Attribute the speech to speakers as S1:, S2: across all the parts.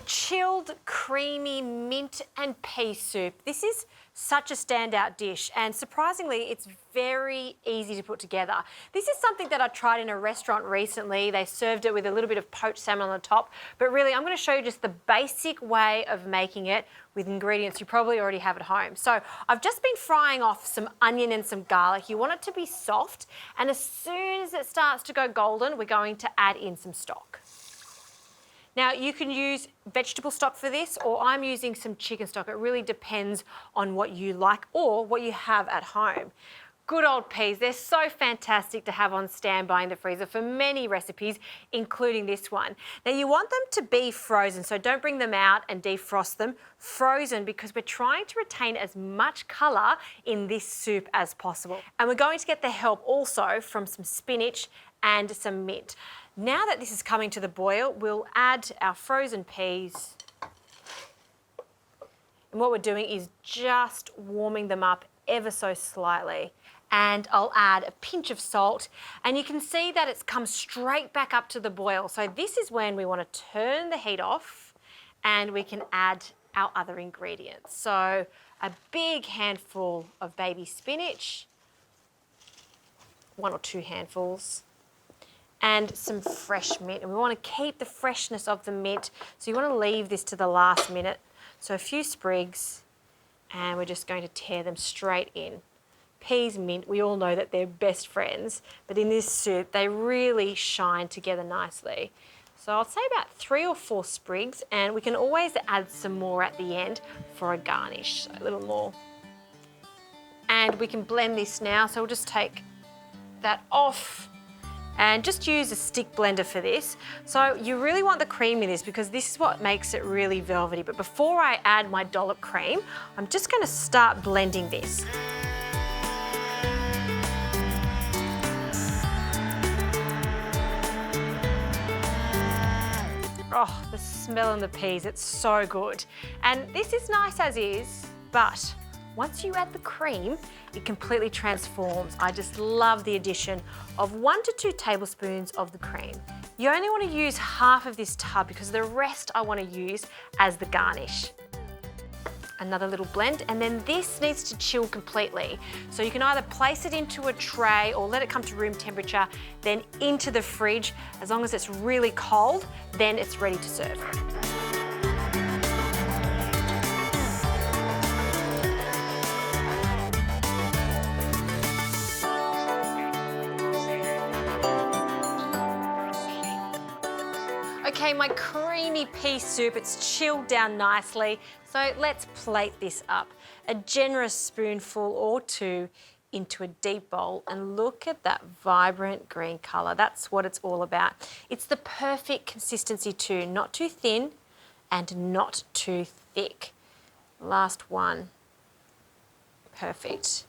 S1: chilled, creamy mint and pea soup. This is such a standout dish, and surprisingly, it's very easy to put together. This is something that I tried in a restaurant recently. They served it with a little bit of poached salmon on the top, but really I'm going to show you just the basic way of making it with ingredients you probably already have at home. So I've just been frying off some onion and some garlic. You want it to be soft, and as soon as it starts to go golden, we're going to add in some stock. Now, you can use vegetable stock for this, or I'm using some chicken stock. It really depends on what you like or what you have at home. Good old peas, they're so fantastic to have on standby in the freezer for many recipes, including this one. Now, you want them to be frozen, so don't bring them out and defrost them. Frozen, because we're trying to retain as much colour in this soup as possible. And we're going to get the help also from some spinach and some mint. Now that this is coming to the boil, we'll add our frozen peas. And what we're doing is just warming them up ever so slightly. And I'll add a pinch of salt, and you can see that it's come straight back up to the boil. So this is when we want to turn the heat off and we can add our other ingredients. So a big handful of baby spinach, 1 or 2 handfuls, and some fresh mint. And we want to keep the freshness of the mint, so you want to leave this to the last minute. So a few sprigs, and we're just going to tear them straight in. Peas, mint, we all know that they're best friends, but in this soup, they really shine together nicely. So I'll say about 3 or 4 sprigs, and we can always add some more at the end for a garnish, so a little more. And we can blend this now, so we'll just take that off and just use a stick blender for this. So you really want the cream in this because this is what makes it really velvety. But before I add my dollop cream, I'm just going to start blending this. Oh, the smell in the peas, it's so good. And this is nice as is, but once you add the cream, it completely transforms. I just love the addition of 1 to 2 tablespoons of the cream. You only want to use half of this tub because the rest I want to use as the garnish. Another little blend, and then this needs to chill completely. So you can either place it into a tray or let it come to room temperature, then into the fridge. As long as it's really cold, then it's ready to serve. Okay, my creamy pea soup, it's chilled down nicely, so let's plate this up. A generous spoonful or 2 into a deep bowl, and look at that vibrant green colour. That's what it's all about. It's the perfect consistency too, not too thin and not too thick. Last one, perfect.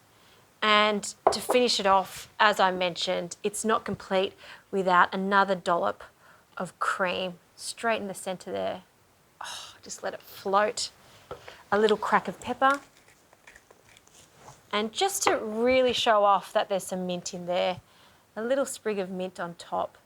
S1: And to finish it off, as I mentioned, it's not complete without another dollop of cream straight in the centre there. Oh, just let it float. A little crack of pepper. And just to really show off that there's some mint in there, a little sprig of mint on top.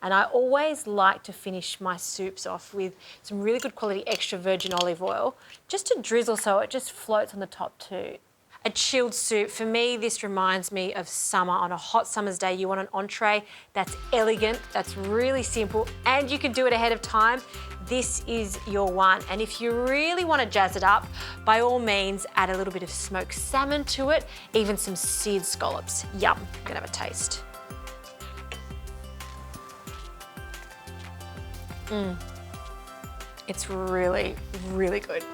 S1: And I always like to finish my soups off with some really good quality extra virgin olive oil, just to drizzle so it just floats on the top too. A chilled soup, for me, this reminds me of summer. On a hot summer's day, you want an entree that's elegant, that's really simple, and you can do it ahead of time. This is your one. And if you really want to jazz it up, by all means, add a little bit of smoked salmon to it, even some seared scallops. Yum, I'm gonna have a taste. It's really, really good.